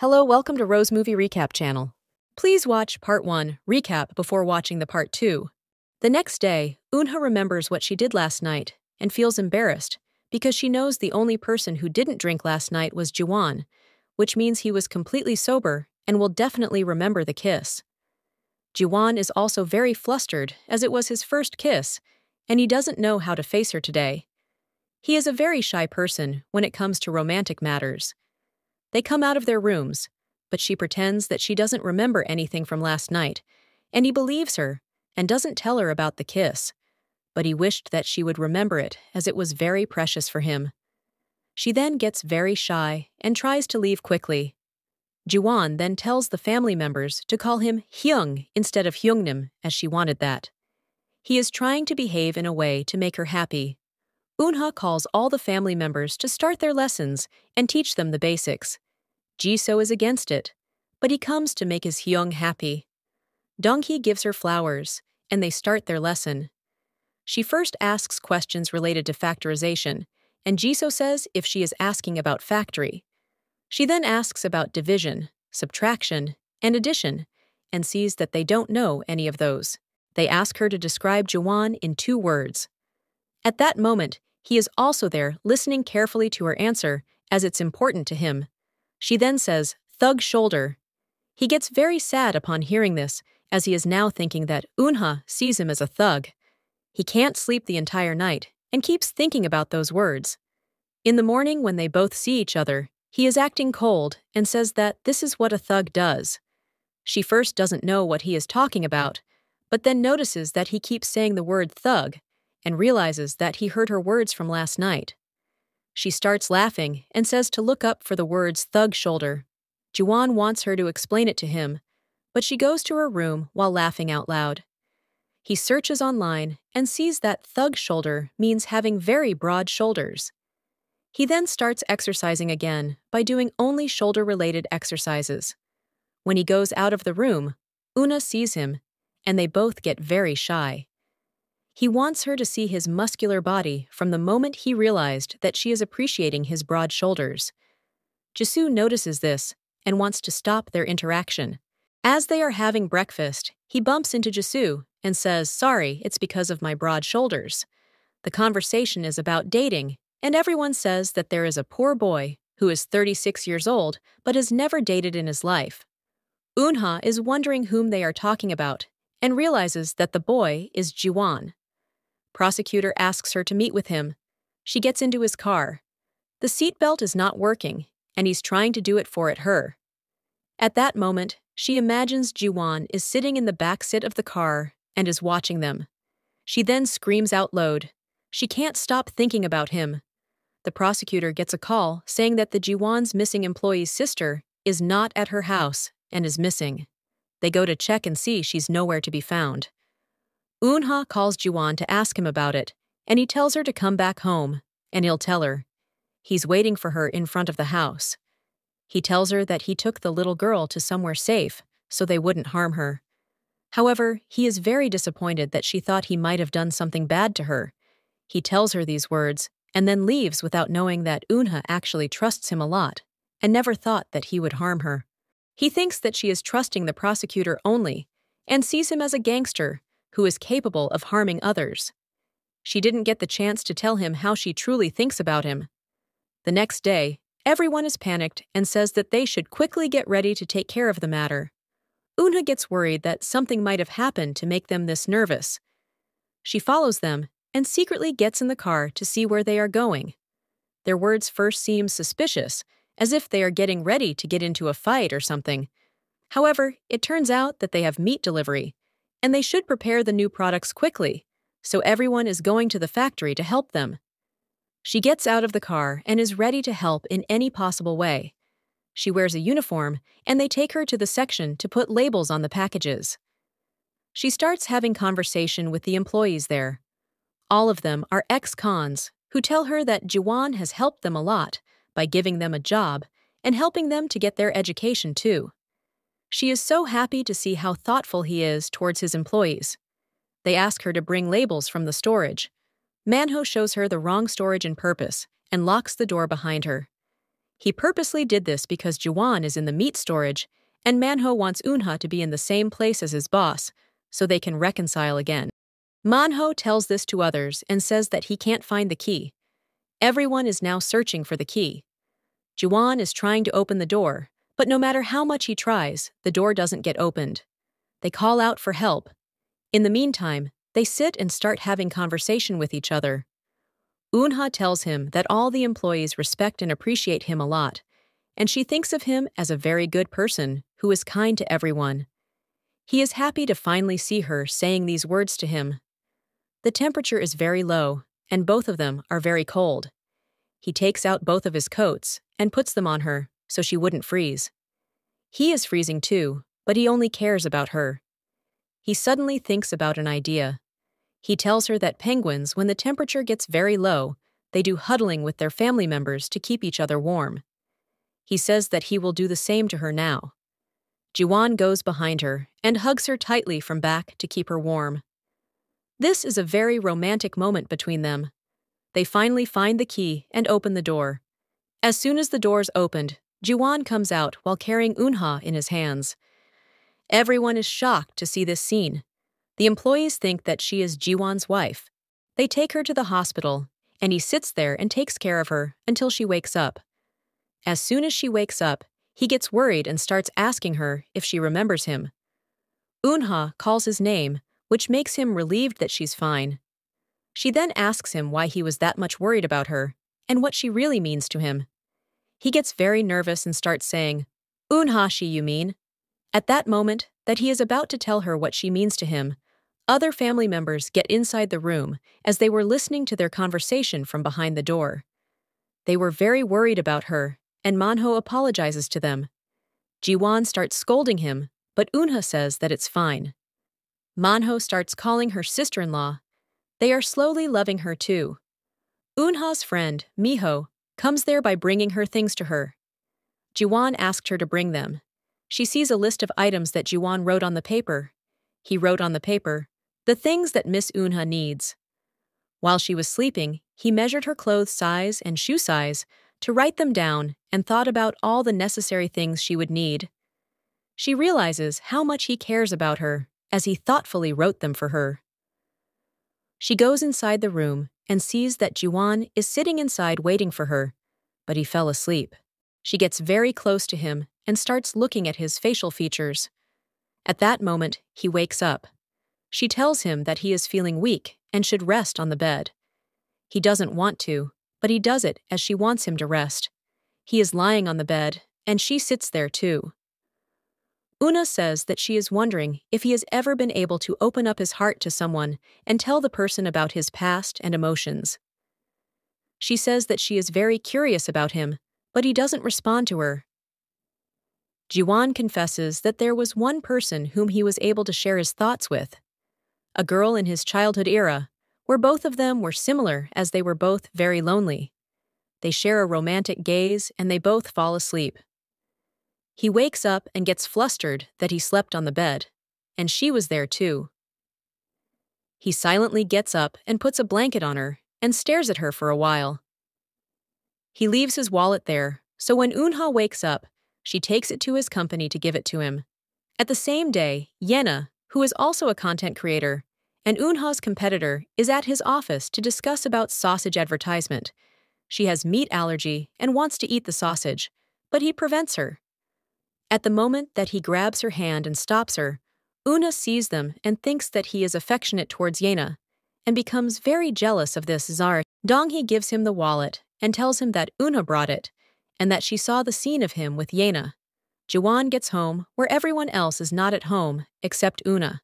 Hello, welcome to Rose Movie Recap channel. Please watch Part 1 recap before watching the Part 2. The next day, Unha remembers what she did last night and feels embarrassed because she knows the only person who didn't drink last night was Jiwan, which means he was completely sober and will definitely remember the kiss. Jiwan is also very flustered as it was his first kiss and he doesn't know how to face her today. He is a very shy person when it comes to romantic matters. They come out of their rooms, but she pretends that she doesn't remember anything from last night, and he believes her and doesn't tell her about the kiss, but he wished that she would remember it as it was very precious for him. She then gets very shy and tries to leave quickly. Jiwan then tells the family members to call him Hyung instead of Hyungnim, as she wanted that. He is trying to behave in a way to make her happy. Unha calls all the family members to start their lessons and teach them the basics. Jisoo is against it, but he comes to make his Hyung happy. Donghi gives her flowers, and they start their lesson. She first asks questions related to factorization, and Jisoo says if she is asking about factory. She then asks about division, subtraction, and addition, and sees that they don't know any of those. They ask her to describe Jiwan in 2 words. At that moment, he is also there listening carefully to her answer as it's important to him. She then says, "Thug shoulder." He gets very sad upon hearing this as he is now thinking that Unha sees him as a thug. He can't sleep the entire night and keeps thinking about those words. In the morning when they both see each other, he is acting cold and says that this is what a thug does. She first doesn't know what he is talking about, but then notices that he keeps saying the word thug and realizes that he heard her words from last night. She starts laughing and says to look up for the words thug shoulder. Jiwan wants her to explain it to him, but she goes to her room while laughing out loud. He searches online and sees that thug shoulder means having very broad shoulders. He then starts exercising again by doing only shoulder-related exercises. When he goes out of the room, Una sees him, and they both get very shy. He wants her to see his muscular body from the moment he realized that she is appreciating his broad shoulders. Jisoo notices this and wants to stop their interaction. As they are having breakfast, he bumps into Jisoo and says, "Sorry, it's because of my broad shoulders." The conversation is about dating, and everyone says that there is a poor boy who is 36 years old but has never dated in his life. Unha is wondering whom they are talking about and realizes that the boy is Jiwan. Prosecutor asks her to meet with him. She gets into his car. The seatbelt is not working, and he's trying to do it for her. At that moment, she imagines Jiwan is sitting in the back seat of the car and is watching them. She then screams out loud. She can't stop thinking about him. The prosecutor gets a call saying that the Jiwan's missing employee's sister is not at her house and is missing. They go to check and see she's nowhere to be found. Unha calls Jiwan to ask him about it, and he tells her to come back home, and he'll tell her. He's waiting for her in front of the house. He tells her that he took the little girl to somewhere safe, so they wouldn't harm her. However, he is very disappointed that she thought he might have done something bad to her. He tells her these words, and then leaves without knowing that Unha actually trusts him a lot, and never thought that he would harm her. He thinks that she is trusting the prosecutor only, and sees him as a gangster who is capable of harming others. She didn't get the chance to tell him how she truly thinks about him. The next day, everyone is panicked and says that they should quickly get ready to take care of the matter. Unha gets worried that something might have happened to make them this nervous. She follows them and secretly gets in the car to see where they are going. Their words first seem suspicious, as if they are getting ready to get into a fight or something. However, it turns out that they have meat delivery, and they should prepare the new products quickly, so everyone is going to the factory to help them. She gets out of the car and is ready to help in any possible way. She wears a uniform, and they take her to the section to put labels on the packages. She starts having conversation with the employees there. All of them are ex-cons who tell her that Jiwan has helped them a lot by giving them a job and helping them to get their education too. She is so happy to see how thoughtful he is towards his employees. They ask her to bring labels from the storage. Manho shows her the wrong storage and purpose and locks the door behind her. He purposely did this because Jiwon is in the meat storage, and Manho wants Eunha to be in the same place as his boss, so they can reconcile again. Manho tells this to others and says that he can't find the key. Everyone is now searching for the key. Jiwon is trying to open the door, but no matter how much he tries, the door doesn't get opened. They call out for help. In the meantime, they sit and start having conversation with each other. Eunha tells him that all the employees respect and appreciate him a lot, and she thinks of him as a very good person who is kind to everyone. He is happy to finally see her saying these words to him. The temperature is very low, and both of them are very cold. He takes out both of his coats and puts them on her so she wouldn't freeze. He is freezing too, but he only cares about her. He suddenly thinks about an idea. He tells her that penguins, when the temperature gets very low, they do huddling with their family members to keep each other warm. He says that he will do the same to her now. Jiwon goes behind her and hugs her tightly from back to keep her warm. This is a very romantic moment between them. They finally find the key and open the door. As soon as the door's opened, Jiwon comes out while carrying Eunha in his hands. Everyone is shocked to see this scene. The employees think that she is Jiwon's wife. They take her to the hospital, and he sits there and takes care of her until she wakes up. As soon as she wakes up, he gets worried and starts asking her if she remembers him. Eunha calls his name, which makes him relieved that she's fine. She then asks him why he was that much worried about her and what she really means to him. He gets very nervous and starts saying, "Eunha, she you mean?" At that moment, that he is about to tell her what she means to him, other family members get inside the room as they were listening to their conversation from behind the door. They were very worried about her, and Manho apologizes to them. Jiwon starts scolding him, but Eunha says that it's fine. Manho starts calling her sister-in-law. They are slowly loving her too. Eunha's friend, Miho, comes there by bringing her things to her. Jiwon asked her to bring them. She sees a list of items that Jiwon wrote on the paper. He wrote on the paper, "The things that Miss Eunha needs." While she was sleeping, he measured her clothes size and shoe size to write them down and thought about all the necessary things she would need. She realizes how much he cares about her as he thoughtfully wrote them for her. She goes inside the room and sees that Jiwon is sitting inside waiting for her, but he fell asleep. She gets very close to him and starts looking at his facial features. At that moment, he wakes up. She tells him that he is feeling weak and should rest on the bed. He doesn't want to, but he does it as she wants him to rest. He is lying on the bed, and she sits there too. Eunha says that she is wondering if he has ever been able to open up his heart to someone and tell the person about his past and emotions. She says that she is very curious about him, but he doesn't respond to her. Jiwon confesses that there was one person whom he was able to share his thoughts with. A girl in his childhood era, where both of them were similar as they were both very lonely. They share a romantic gaze and they both fall asleep. He wakes up and gets flustered that he slept on the bed, and she was there too. He silently gets up and puts a blanket on her and stares at her for a while. He leaves his wallet there, so when Eunha wakes up, she takes it to his company to give it to him. At the same day, Yena, who is also a content creator, and Eunha's competitor, is at his office to discuss about sausage advertisement. She has meat allergy and wants to eat the sausage, but he prevents her. At the moment that he grabs her hand and stops her, Eunha sees them and thinks that he is affectionate towards Yena, and becomes very jealous of this Zara. Donghae gives him the wallet and tells him that Eunha brought it, and that she saw the scene of him with Yena. Jiwon gets home where everyone else is not at home except Eunha.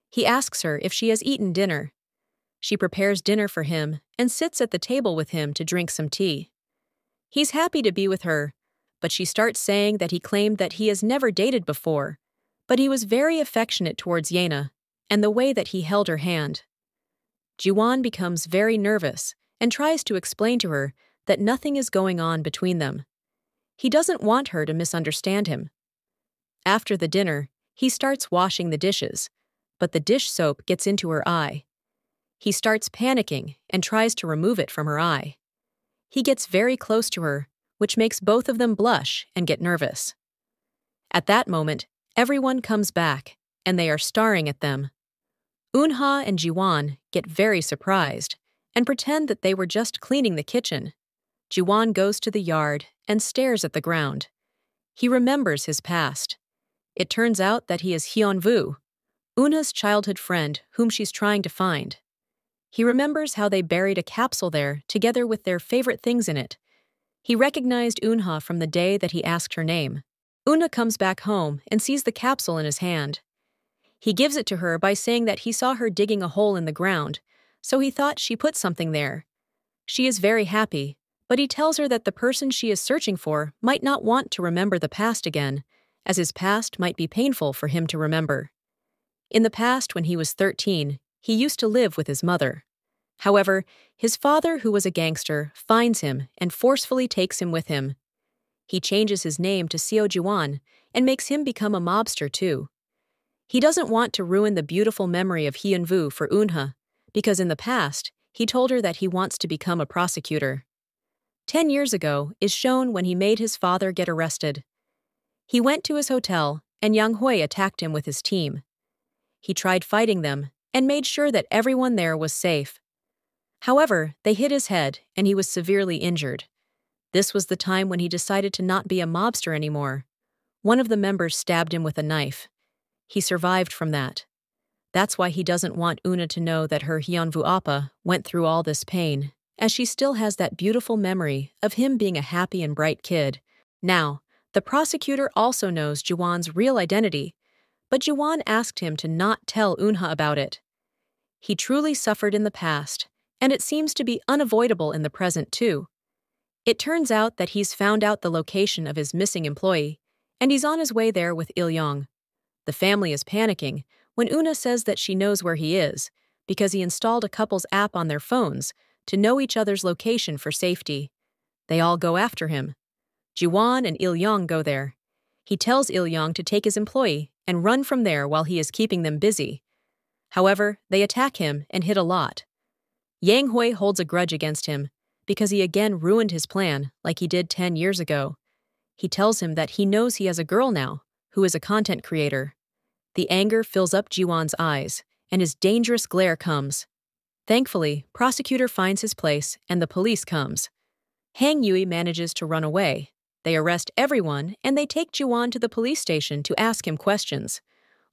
He asks her if she has eaten dinner. She prepares dinner for him and sits at the table with him to drink some tea. He's happy to be with her, but she starts saying that he claimed that he has never dated before, but he was very affectionate towards Yena and the way that he held her hand. Jiwon becomes very nervous and tries to explain to her that nothing is going on between them. He doesn't want her to misunderstand him. After the dinner, he starts washing the dishes, but the dish soap gets into her eye. He starts panicking and tries to remove it from her eye. He gets very close to her, which makes both of them blush and get nervous. At that moment, everyone comes back, and they are staring at them. Eunha and Jiwon get very surprised and pretend that they were just cleaning the kitchen. Jiwon goes to the yard and stares at the ground. He remembers his past. It turns out that he is Hyunwoo, Eunha's childhood friend whom she's trying to find. He remembers how they buried a capsule there together with their favorite things in it. He recognized Eunha from the day that he asked her name. Eunha comes back home and sees the capsule in his hand. He gives it to her by saying that he saw her digging a hole in the ground, so he thought she put something there. She is very happy, but he tells her that the person she is searching for might not want to remember the past again, as his past might be painful for him to remember. In the past, when he was 13, he used to live with his mother. However, his father, who was a gangster, finds him and forcefully takes him with him. He changes his name to Seo Jiwon and makes him become a mobster too. He doesn't want to ruin the beautiful memory of Hyunwoo for Eunha, because in the past, he told her that he wants to become a prosecutor. 10 years ago is shown when he made his father get arrested. He went to his hotel, and Yang Hui attacked him with his team. He tried fighting them and made sure that everyone there was safe. However, they hit his head, and he was severely injured. This was the time when he decided to not be a mobster anymore. One of the members stabbed him with a knife. He survived from that. That's why he doesn't want Eunha to know that her Hyunwoo Appa went through all this pain, as she still has that beautiful memory of him being a happy and bright kid. Now, the prosecutor also knows Jiwon's real identity, but Jiwon asked him to not tell Eunha about it. He truly suffered in the past, and it seems to be unavoidable in the present too. It turns out that he's found out the location of his missing employee, and he's on his way there with Il-young. The family is panicking when Eunha says that she knows where he is, because he installed a couple's app on their phones to know each other's location for safety. They all go after him. Jiwon and Il-young go there. He tells Il-young to take his employee and run from there while he is keeping them busy. However, they attack him and hit a lot. Yang Hui holds a grudge against him because he again ruined his plan like he did 10 years ago. He tells him that he knows he has a girl now, who is a content creator. The anger fills up Jiwon's eyes, and his dangerous glare comes. Thankfully, prosecutor finds his place and the police comes. Hang Yui manages to run away. They arrest everyone and they take Jiwon to the police station to ask him questions.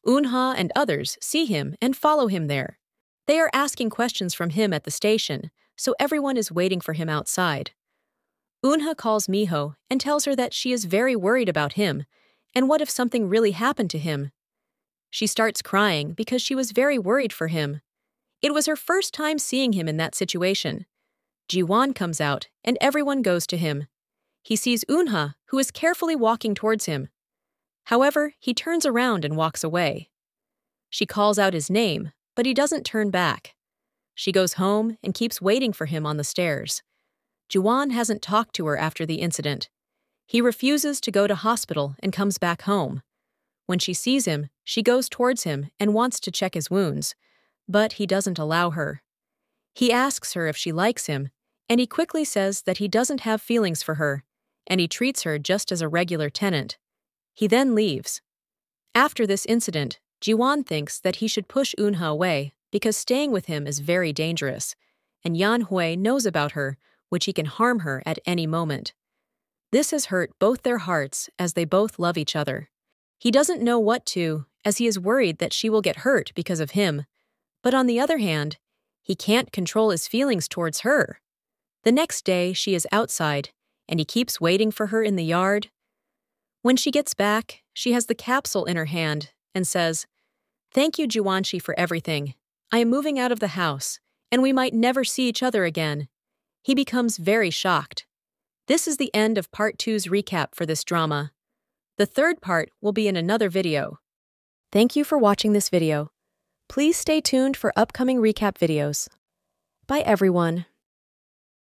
Eunha and others see him and follow him there. They are asking questions from him at the station, so everyone is waiting for him outside. Eunha calls Miho and tells her that she is very worried about him, and what if something really happened to him? She starts crying because she was very worried for him. It was her first time seeing him in that situation. Jiwon comes out and everyone goes to him. He sees Eunha, who is carefully walking towards him. However, he turns around and walks away. She calls out his name, but he doesn't turn back. She goes home and keeps waiting for him on the stairs. Jiwon hasn't talked to her after the incident. He refuses to go to hospital and comes back home. When she sees him, she goes towards him and wants to check his wounds, but he doesn't allow her. He asks her if she likes him, and he quickly says that he doesn't have feelings for her, and he treats her just as a regular tenant. He then leaves. After this incident, Jiwon thinks that he should push Eunha away because staying with him is very dangerous, and Yan Hui knows about her, which he can harm her at any moment. This has hurt both their hearts as they both love each other. He doesn't know what to, as he is worried that she will get hurt because of him, but on the other hand, he can't control his feelings towards her. The next day, she is outside, and he keeps waiting for her in the yard. When she gets back, she has the capsule in her hand and says, "Thank you, Jiwonshi, for everything. I am moving out of the house, and we might never see each other again." He becomes very shocked. This is the end of Part 2's recap for this drama. The third part will be in another video. Thank you for watching this video. Please stay tuned for upcoming recap videos. Bye everyone.